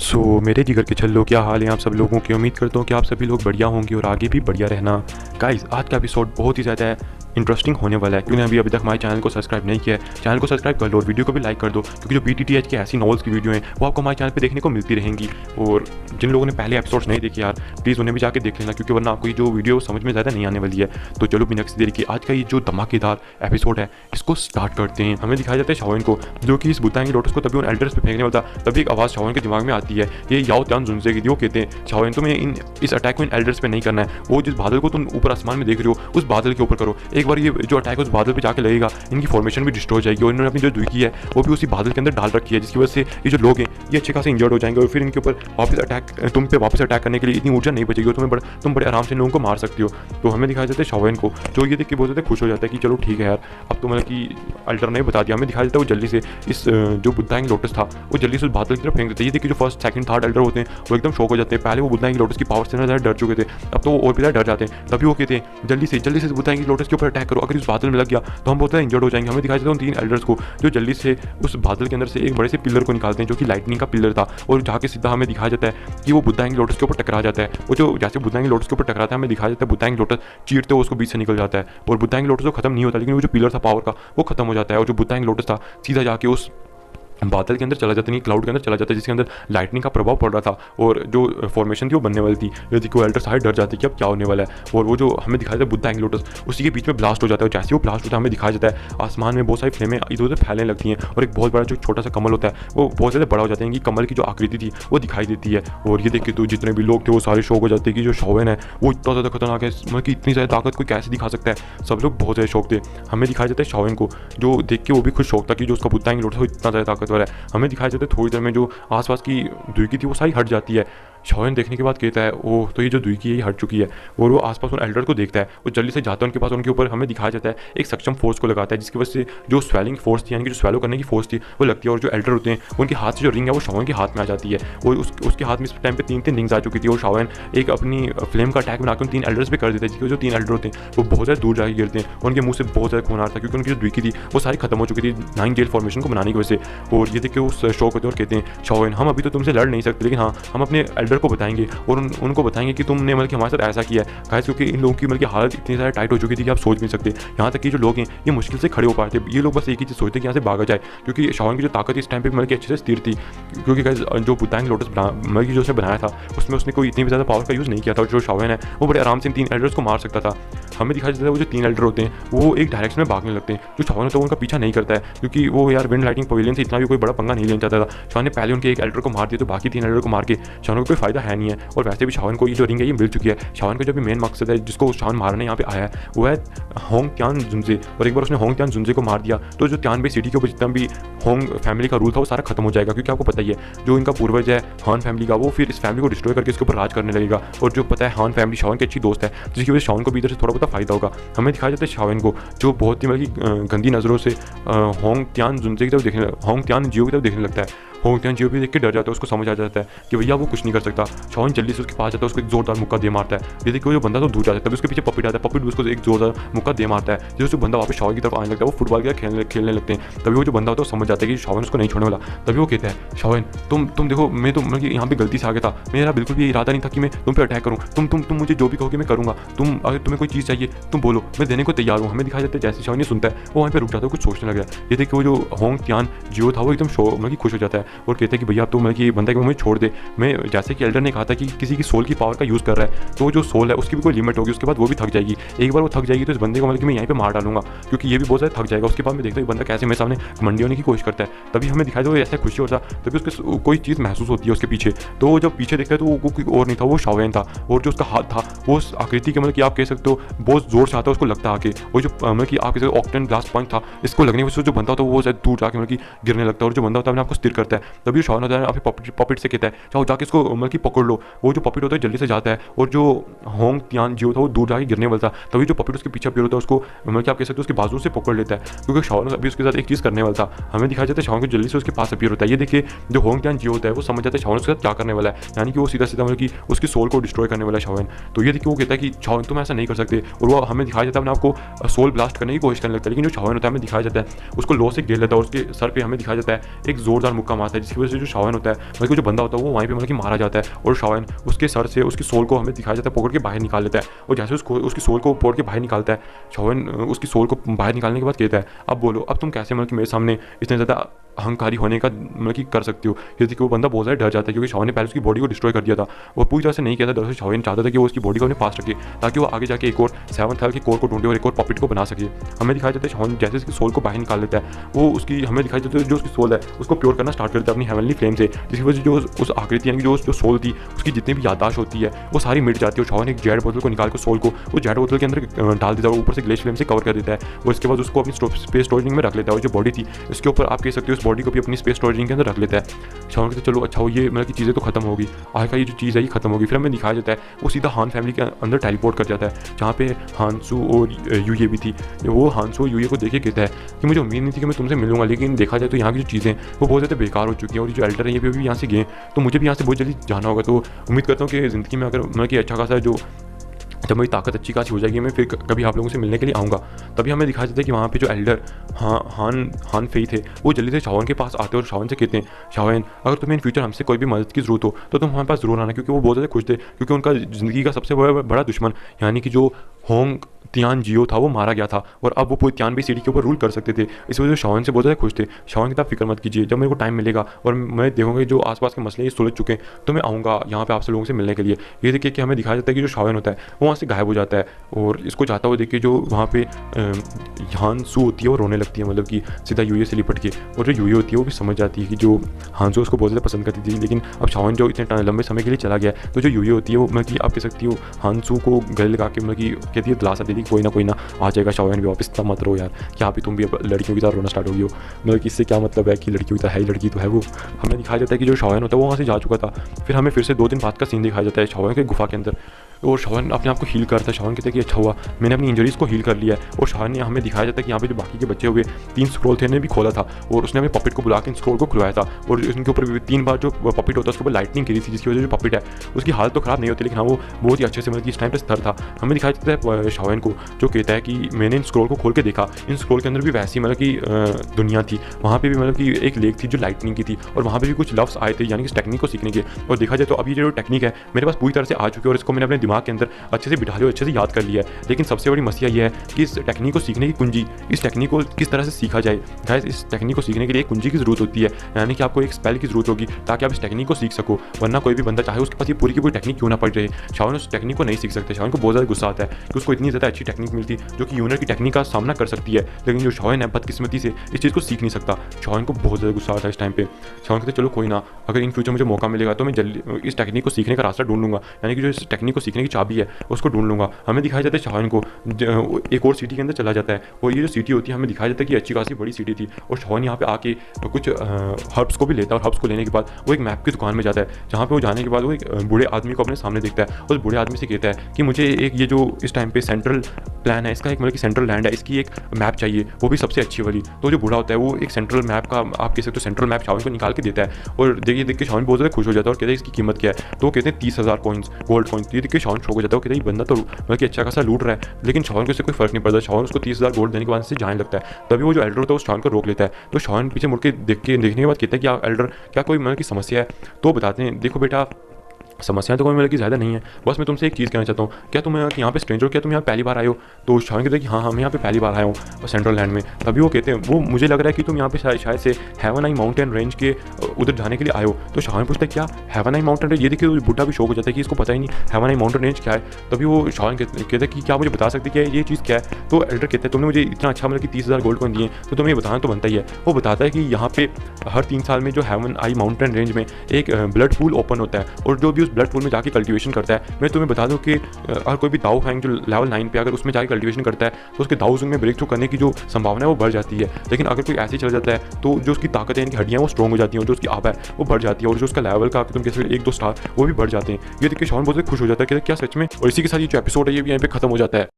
मेरे जिगर के छल्लों, क्या हाल है आप सब लोगों की। उम्मीद करता हूँ कि आप सभी लोग बढ़िया होंगे और आगे भी बढ़िया रहना। गाइस, आज का एपिसोड बहुत ही ज़्यादा इंटरेस्टिंग होने वाला है। क्योंकि अभी तक हमारे चैनल को सब्सक्राइब नहीं किया है, चैनल को सब्सक्राइब कर लो और वीडियो को भी लाइक कर दो, क्योंकि जो BTTH की ऐसी नॉवेल्स की वीडियो हैं वो आपको हमारे चैनल पे देखने को मिलती रहेंगी। और जिन लोगों ने पहले एपिसोड्स नहीं देखे यार, प्लीज़ उन्हें भी जाके देख लेना, क्योंकि वरना आपको ये जो वीडियो समझ में ज़्यादा नहीं आने वाली है। तो चलो बिना किसी देरी के आज का ये जो धमाकेदार एपिसोड है इसको स्टार्ट करते हैं। हमें दिखाया जाता है शाओइन को, जो कि इस बुताएंगे लोटस को तभी उन एल्डर्स पे फेंकने वाला था। तभी एक आवाज़ शाओइन के दिमाग में आती है, ये याओ त्यान जुनसे की। वो कहते हैं शाओइन तुम्हें इस अटैक को इन एल्डर्स पे नहीं करना है, वो जिस बादल को तुम ऊपर आसमान में देख रहे हो उस बादल के ऊपर करो। एक बार ये जो अटैक उस बादल पे जाके लगेगा, इनकी फॉर्मेशन भी डिस्ट्रॉय हो जाएगी और इन्होंने अपनी जो दुई है वो भी उसी बादल के अंदर डाल रखी है, जिसकी वजह से ये जो लोग हैं ये अच्छे खासे इंजर्ड हो जाएंगे और फिर इनके ऊपर तुम पे वापस अटैक करने के लिए इतनी ऊर्जा नहीं बचेगी और तुम बड़े आराम से लोगों को मार सकती हो। तो हमें दिखाया जाता है शाओइन को, जो ये देख के बहुत ज़्यादा खुश हो जाता है कि चलो ठीक है यार, अब तो मतलब कि अल्टर ने बता दिया। हमें दिखाया जाता है वो जल्दी से इस जो बुद्धांग लोटस था वो जल्दी से उस बादल की तरफ फेंक देते हैं। ये देखिए जो फर्स्ट सेकंड थर्ड अल्टर होते हैं वो एकदम शॉक हो जाते हैं। पहले वो बुद्धांग लोटस की पावर से ना ज़्यादा डर चुके थे, अब तो वो और भी ज़्यादा डर जाते हैं। तभी वो कहते हैं जल्दी से बुद्धांग लोटस के ऊपर अटैक करो, अगर इस बादल में लग गया तो हम बहुत ज़्यादा इंजर्ड हो जाएंगे। हमें दिखाया जाता है उन तीन एल्डर्स को जो जल्दी से उस बादल के अंदर से एक बड़े से पिलर को निकालते हैं, जो कि लाइटनिंग का पिलर था, और जाके सीधा हमें दिखाया जाता है कि वो बुद्धांग लोटस के ऊपर टकरा जाता है। वो जो जैसे बुद्धांग लोटस के ऊपर टकराता है, हमें दिखाया जाता है बुद्धांग लोटस चीरते हुए उसको बीच से निकल जाता है और बुद्धांग लोटस तो खत्म नहीं होता, लेकिन वो जो पिलर था पावर का वो खत्म हो जाता है और जो बुद्धांग लोटस था सीधा जाके उस बादल के अंदर चला जाता है, क्लाउड के अंदर चला जाता है, जिसके अंदर लाइटनिंग का प्रभाव पड़ रहा था और जो फॉर्मेशन थी वो बनने वाली थी। यदि कोई एल्डर सारे डर जाते कि अब क्या होने वाला है, और वो जो हमें दिखाया जाता है बुद्धांग लोटस उसी के बीच में ब्लास्ट हो जाता है। जैसे वो ब्लास्ट होता है हमें दिखाया जाता है आसमान में बहुत सारी फ्लेमें इधर उधर फैलने लगती हैं और एक बहुत बड़ा जो छोटा सा कमल होता है वो बहुत ज़्यादा बड़ा हो जाता है। इनकी कमल की जो आकृति थी वो दिखाई देती है और ये देख के तो जितने भी लोग थे वो सारे शौक हो जाते हैं कि जो शाओइन है वो इतना ज़्यादा खतरनाक है, मतलब कि इतनी ज़्यादा ताकत कोई कैसे दिखा सकता है। सब लोग बहुत ज़्यादा शौक थे। हमें दिखाया जाता है शाओइन को, जो देख के वो भी खुद शौक था कि जो उसका बुद्धांग लोटस वो इतना ज़्यादा ताकतवर है। हमें दिखाया जाता है थोड़ी देर में जो आसपास की दुई थी वो सारी हट जाती है। शाओइन देखने के बाद कहता है ओह, तो ये जो दुई की है हट चुकी है, और वो आसपास उन एल्डर को देखता है, वो जल्दी से जाता है उनके पास। उनके ऊपर हमें दिखाया जाता है एक सक्षम फोर्स को लगाता है, जिसकी वजह से जो स्वेलिंग फोर्स थी, यानी कि जो स्वेलो करने की फोर्स थी वो लगती है और जो एल्डर होते हैं उनके हाथ से जो रिंग है वो शाओइन के हाथ में आ जाती है और उसके हाथ में इस टाइम पे तीन रिंग्स आ चुकी थी और शाओइन एक अपनी फ्लेम का अटैक बनाकर उन तीन एल्डर्स पे कर देता है, जिसके जो तीन एल्डर होते हैं वो बहुत ज़्यादा दूर जाके गिरते हैं और उनके मुंह से बहुत ज़्यादा खून आ रहा था, क्योंकि उनकी जो दुई थी वो सारी खत्म हो चुकी थी 9 जेल फॉर्मेशन को बनाने की वजह से। और ये देख के उस शौक होते हैं और कहते हैं शाओइन, हम अभी तो तुमसे लड़ नहीं सकते, लेकिन हाँ हम अपने एल्डर को बताएंगे और उनको बताएंगे कि तुमने मतलब कि हमारे साथ ऐसा किया है। गाइस, क्योंकि इन लोगों की मतलब की हालत इतनी ज़्यादा टाइट हो चुकी थी कि आप सोच भी नहीं सकते। यहाँ तक कि जो लोग हैं ये मुश्किल से खड़े हो पाते थे। ये लोग बस एक ही चीज़ सोचते कि यहाँ से भागा जाए, क्योंकि शाओइन की जो ताकत इस टाइम पे मतलब कि अच्छे से स्थिर थी, क्योंकि गाइस जो बुद्धांग लोटस मतलब कि जो उसने बनाया था उसमें उसने कोई इतनी भी ज़्यादा पावर का यूज़ नहीं किया था और जो शाओइन है वो बड़े आराम से इन तीन एल्डर्स को मार सकता था। हमें दिखाई देता है वो जो तीन एल्डर होते हैं वो एक डायरेक्शन में भागने लगते हैं। जो शाओइन होता है उनका पीछा नहीं करता है, क्योंकि वो यार विंड लाइटिंग पवेलियन से इतना भी कोई बड़ा पंगा नहीं लेना चाहता था। शाओइन ने पहले उनके एक एल्डर को मार दिया, तो बाकी तीन एल्डर को मार के शाओइन को कोई फायदा है नहीं है। और वैसे भी शाओइन को ये जो रिंग है ये मिल चुकी है। शाओइन का जो भी मेन मकसद है जिसको शाओइन मारने यहाँ पे आया है वो है होंग त्यान जुनजे, और एक बार उसने होंग त्यान जुनजे को मार दिया तो जो त्यान बे सिटी के ऊपर जितना भी होंग फैमिली का रूल था वो सारा खत्म हो जाएगा, क्योंकि आपको पता ही है जो इनका पूर्वज है हान फैमिली का, वो फिर इस फैमिली को डिस्ट्रॉय करके इसके ऊपर राज करने लगेगा। और जो पता है हान फैमिली शाओइन की अच्छी दोस्त है, जिसकी वजह से शाओइन को भी इधर से थोड़ा बहुत फायदा होगा। हमें दिखाया जाता है शाओइन को जो बहुत ही मतलब कि गंदी नज़रों से होंग त्यान जुनजे की तरफ होंग त्यान जियो की तरफ देखने लगता है। होंग त्यान जियो भी देख के डर जाता है, उसको समझ आ जाता है कि भैया वो कुछ नहीं कर सकता। शाओइन जल्दी से उसके पास जाता है, उसको एक जोरदार मुक्का दे मारता है। ये देखिए जो बंदा तो दूर जाता है, तभी उसके पीछे पपिट आता है, पपिट भी उसको एक जोरदार मुक्का दे मारता है। जिससे बंदा वापस शाओइन की तरफ आने लगता है, वो फुटबॉल की तरह खेलने लगते हैं। तभी वो जो बंदा होता है वो समझ जाता है कि शाओइन उसको नहीं छोड़ने वाला। तभी वो कहता है शाओइन तुम देखो, मैं तो मतलब यहाँ पे गलती से आ गया था, मेरा बिल्कुल भी इरादा नहीं था कि मैं तुम पे अटैक करूँ। तुम मुझे जो भी कहोगे मैं करूँगा, तुम अगर तुम्हें कोई चीज़ चाहिए तुम बोलो, मैं देने को तैयार हूँ। हमें दिखाया जाता है जैसे शाओइन ये सुनता है वो वहाँ पे रुक जाता है, कुछ सोचने लग गया। ये देखिए वो जो होंग त्यान जियो था वो एकदम मतलब खुश हो जाता है और कहता है कि भैया तो मतलब कि बंदा को मुझे छोड़ दे। मैं जैसे कि एल्डर ने कहा था कि किसी की सोल की पावर का यूज़ कर रहा है, तो जो सोल है उसकी भी कोई लिमिट होगी, उसके बाद वो भी थक जाएगी। एक बार वो थक जाएगी तो इस बंदे को मतलब कि मैं यहीं पे मार डालूंगा, क्योंकि ये भी बहुत ज़्यादा थक जाएगा। उसके बाद मैं देखता हूँ बंदा कैसे मेरे सामने मंडी होने की कोशिश करता है। तभी हमें दिखाई दो ऐसा खुशी होता, तभी उसके कोई चीज़ महसूस होती है उसके पीछे। तो जब पीछे देखता है तो वो कोई और नहीं था, वो शाओइन था। और जो उसका हाथ था वो उस आकृति के मतलब कि आप कह सकते हो बहुत जोर से आता है, उसको लगता आके वो जो मतलब कि आप कह सकते हो ऑक्टेन ब्लास्ट पॉइंट था, इसको लगने से जो बंदा होता है वो शायद दूर जाके मतलब कि गिरने लगता है और जो बंदा होता है अपने आपको स्थिर करता है। तभी शाओइन होता है अपने पॉपिट से कहता है चाहो जाके इसको मतलब कि पकड़ लो। वो जो पॉपिट होता है जल्दी से जाता है और जो होंग त्यान जियो था वो दूर जाके गिरने वाला था। तभी जो पॉपिट उसके पीछे अपीयर होता है उसको मतलब कि आप कह सकते हो उसके बाजू से पकड़ लेता है, क्योंकि शाओइन अभी उसके साथ एक चीज़ करने वाला था। हमें दिखाया जाता है शाओइन को जल्दी से उसके पास अपीयर होता है। ये देखिए जो होंग त्यान जियो होता है वो समझ जाता है शाओइन उसके साथ क्या करने वाला है, यानी कि वो सीधा सीधा मतलब कि उसकी सोल को डिस्ट्रॉय करने वाला है शाओइन। तो ये देखिए वो कहता है कि शाओइन तुम ऐसा नहीं कर सकते, और वो हमें दिखाया जाता है अपने आपको सोल ब्लास्ट करने की कोशिश करने लगता है। लेकिन जो शाओइन होता है हमें दिखाया जाता है उसको लो से घेर लेता है और उसके सर पे हमें दिखाया जाता है एक जोरदार मुक्का मार आता है, जिसकी वजह से जो शाओन होता है मतलब कि जो बंदा होता है वो वहीं पे मतलब कि मारा जाता है और शाओन उसके सर से उसकी सोल को हमें दिखाया जाता है पकड़ के बाहर निकाल लेता है। और जैसे उसकी सोल को पकड़ के बाहर निकालता है, शाओन उसकी सोल को बाहर निकालने के बाद कहता है अब बोलो, अब तुम कैसे मतलब कि मेरे सामने इतने ज़्यादा अहंकारी होने का मतलब कि कर सकती हो। जैसे कि वो बंदा बहुत ज़्यादा डर जाता है क्योंकि शाओन ने पहले उसकी बॉडी को डिस्ट्रॉय कर दिया था और पूरी तरह से नहीं किया था। दरअसल शाओन चाहता था कि वो उसकी बॉडी को अपने पास रखे ताकि वो आगे जाके एक और 7th हेल के कोर को ढूंढे और एक और पॉपिट को बना सके। हमें दिखाया जाता है शाओन जैसे उसकी सोल को बाहर निकाल लेता है, वो उसकी हमें दिखाई जाता है जो उसकी सोल है उसको प्योर करना स्टार्ट करता है अपनी हेवनली फ्लेम से, जिसकी वजह से जो उस आकृति यानी कि जो सोल थी उसकी जितनी भी याददाश्त होती है वो सारी मिट जाती है। और शाओन एक जेड बोतल को निकाल कर सोल को वो जेड बोतल के अंदर डाल देता है और ऊपर से ग्लेशियर फ्लेम से कवर कर देता है और इसके बाद उसको अपनी स्पेस स्टोरेज में रख लेता है। और जो बॉडी थी इसके ऊपर आप कह सकते हो उस बॉडी को भी अपनी स्पेस स्टोरेज के अंदर रख लेता है। शाओन कहते चलो अच्छा हो ये मतलब की चीज़ें तो खत्म होगी, आखिर ये जो चीज़ है ये खत्म होगी। फिर हमें दिखाया जाता है वो सीधा हान फैमिली के अंदर टेलीपोर्ट कर जाता है जहाँ पे हानसू और यूये भी थी। वो हानसू और यूये को देखे कहता है कि मुझे उम्मीद नहीं थी कि मैं तुमसे मिलूंगा, लेकिन देखा जाए तो यहाँ की जो चीज़ें वो बहुत ज़्यादा बेकार हो चुकी हैं और जो एल्डर है ये भी यहाँ से गए तो मुझे भी यहाँ से बहुत जल्दी जाना होगा। तो उम्मीद करता हूँ कि ज़िंदगी में अगर मतलब कि अच्छा खासा जो जब मेरी ताकत अच्छी खासी हो जाएगी मैं फिर कभी आप लोगों से मिलने के लिए आऊँगा। तभी हमें दिखाया जाता है कि वहाँ पे जो एल्डर हान फेई थे वो जल्दी से शाओन के पास आते हैं और शाओन से कहते हैं शाओन अगर तुम्हें इन फ्यूचर हमसे कोई भी मदद की ज़रूरत हो तो तुम हमारे पास ज़रूर आना, क्योंकि वो बहुत ज़्यादा खुश थे क्योंकि उनका ज़िंदगी का सबसे बड़ा दुश्मन यानी कि जो होंग तियान जियो था वो मारा गया था और अब वो पूरी तियानबे सिटी के ऊपर रूल कर सकते थे। इस वजह से शाओन से बहुत ज़्यादा खुश थे। शाओन की आप फिक्र मत कीजिए, जब मेरे को टाइम मिलेगा और मैं देखूंगा जो आसपास के मसले ये सुलझ चुके हैं तो मैं आऊँगा यहाँ पे आपसे लोगों से मिलने के लिए। ये देखिए कि हमें दिखाया जाता है कि जो शाओन होता है वो वहाँ से गायब हो जाता है और इसको जाता हुआ देखिए जो वहाँ पे हानसू होती है वो रोने लगती है, मतलब कि सीधा यूये से लिपट के। और जो यूये होती है वो भी समझ जाती है कि जो हानसू उसको बहुत ज़्यादा पसंद करती थी, लेकिन अब शाओन जो इतने लंबे समय के लिए चला गया तो जो यूये होती है वो मतलब कि आप कह सकती हो हानसू को गले लगा के मतलब कि कहती है दिलासा देती कोई ना आ जाएगा शाओन भी वापस, इतना मत रो यार, क्या भी तुम भी अब लड़कियों की तरह रोना स्टार्ट हो गई हो। मतलब कि इससे क्या मतलब है कि लड़कियों की तरह है ही, लड़की तो है वो। हमें दिखाया जाता है कि जो शाओन होता है वो वहाँ से जा चुका था। फिर हमें फिर से 2 दिन बाद का सीन दिखाया जाता है शाओन के गुफा के अंदर और शाओन अपने आप को हील करता है। शाओन कहते हैं कि अच्छा हुआ मैंने अपनी इंजरीज़ को हील कर लिया है। और शाओन ने हमें दिखाया जाता है कि यहाँ पे जो बाकी के बच्चे हुए 3 स्क्रोल थे उन्हें भी खोला था और उसने हमें पपिट को बुला के इन स्क्रोल को खुलवाया था और उनके ऊपर 3 बार जो पपिट होता है उसके ऊपर लाइटनिंग गिरी थी, जिसकी वजह से जो पपिट है उसकी हालत तो ख़राब नहीं होती, लेकिन हाँ वो बहुत ही अच्छे से मतलब इस टाइम पर स्तर था। हमें दिखाया जाता है शाओन को जो कहता है कि मैंने इन स्क्रोल को खोल के देखा, इन स्क्रोल के अंदर भी वैसी मतलब कि दुनिया थी, वहाँ पे भी मतलब कि एक लेक थी जो लाइटनिंग की थी और वहाँ पे भी कुछ लफ्ज़ आए थे यानी कि इस टेक्निक को सीखने के। और देखा जाए तो अभी जो टेक्निक है मेरे पास पूरी तरह से आ चुकी है और इसको मैंने अपने दिमाग के अंदर अच्छे से बिठा लिया, अच्छे से याद कर लिया है। लेकिन सबसे बड़ी मसला यह है कि इस टेक्निक को सीखने की कुंजी, इस टेक्निक को किस तरह से सीखा जाए। गाइस इस टेक्निक को सीखने के लिए एक कुंजी की ज़रूरत होती है, यानी कि आपको एक स्पेल की ज़रूरत होगी ताकि आप इस टेक्निक को सीख सको, वरना कोई भी बंदा चाहे उसके पास ये पूरी की पूरी टेक्निक क्यों ना पड़ रहे शाओन उस टेक्निक को नहीं सीख सकते। शाओन को बहुत ज़्यादा गुस्सा आता है कि उसको इतनी ज़्यादा अच्छी टेक्निक मिलती जो कि यूनर की टेक्निक का सामना कर सकती है, लेकिन जो शाओन है बदकिस्मती से इस चीज़ को सीख नहीं सकता। शाओन को बहुत ज़्यादा गुस्सा आता है इस टाइम पे। शाओन कहते चलो कोई ना, अगर इन फ्यूचर मुझे मौका मिलेगा तो मैं जल्दी इस टेक्निक को सीखने का रास्ता ढूंढ लूँगा, यानी कि जो इस टेक्निक को सीखने की चाबी है उसको ढूंढ लूँगा। हमें दिखाया जाता है शाओन को एक और सिटी के अंदर चला जाता है और ये जो सिटी होती है हमें दिखाया जाता है कि अच्छी खासी बड़ी सिटी थी और शाओन यहाँ पे आके कुछ हर्ब्स को भी लेता है और हर्ब्स को लेने के बाद वो एक मैप की दुकान में जाता है, जहाँ पे वो जाने के बाद वो एक बूढ़े आदमी को अपने सामने देखता है और उस बूढ़े आदमी से कहता है कि मुझे एक ये जो इस टाइम पे सेंट्रल प्लान है इसका एक मतलब कि सेंट्रल लैंड है इसकी एक मैप चाहिए, वो भी सबसे अच्छी वाली। तो जो बूढ़ा होता है वो एक सेंट्रल मैप का आप कह सकते हो सेंट्रल मैप शाओन को निकाल के देता है और देख के शाओन बहुत ज़्यादा खुश हो जाता है और कहते हैं इसकी कीमत क्या है, तो कहते हैं 30,000 कॉइन्स गोल्ड कॉइन्स। ये देख के शाओन शौक हो जाता है, कहते हैं ये बंदा तो मतलब कि अच्छा खासा लूट रहा है, लेकिन शाओन को इससे कोई फर्क नहीं पड़ता। शाओन उसको 30,000 गोल्ड देने के बाद से जाने लगता है। तभी वो जो एल्डर होता है उस शाओन को रोक लेता है, तो शाओन पीछे मुड़ के देखने के बाद कहता है कि एल्डर क्या कोई मतलब की समस्या है, तो बताते हैं देखो बेटा समस्याएं तो कोई मतलब की ज़्यादा नहीं है, बस मैं तुमसे एक चीज़ कहना चाहता हूँ, क्या तुम यहाँ पे स्ट्रेंजर, क्या तुम यहाँ पहली बार आए हो? तो शाओन कहते हैं कि हाँ मैं यहाँ पे पहली बार आया हूँ सेंट्रल लैंड में। तभी वो कहते हैं वो मुझे लग रहा है कि तुम यहाँ पे शायद से हेवन आई माउंटेन रेंज के उधर जाने के लिए आए हो। तो शाओन पूछता है क्या हेवन आई माउंटेन रेंज? ये देखिए बुढ़ा भी शौक हो जाता है कि इसको पता ही नहीं हेवन आई माउंटेन रेंज क्या है। तभी वो शाओन कहते हैं कि क्या मुझे बता सकते क्या ये चीज़ क्या है? तो एल्डर कहते हैं तुमने मुझे इतना अच्छा मतलब कि 30,000 गोल्ड कॉइन दिए तो तुम्हें ये बताना तो बनता ही है। वो बताता है कि यहाँ पे हर 3 साल में जो हेवन आई माउंटेन रेंज में एक ब्लड पूल ओपन होता है और जो भी उस ब्लड पूल में जाके कल्टीवेशन करता है, मैं तुम्हें बता दूं कि अगर कोई भी दाऊ फैंग जो लेवल 9 पे अगर उसमें जाके कल्टीवेशन करता है तो उसके दाऊ में ब्रेक थ्रू करने की जो संभावना है वो बढ़ जाती है। लेकिन अगर कोई ऐसे चल जाता है तो जो उसकी ताकत है, इनकी हड्डियाँ वो स्ट्रॉन्ग हो जाती हैं और जो उसकी आब है वो बढ़ जाती है और जो उसका लेवल का तुम कैसे 1-2 स्टार वो भी बढ़ जाते हैं। ये देखिए शाओन बहुत खुश हो जाता है कि क्या सच में। और इसी के साथ ये जो एपिसोड है ये भी यहाँ पे खत्म हो जाता है।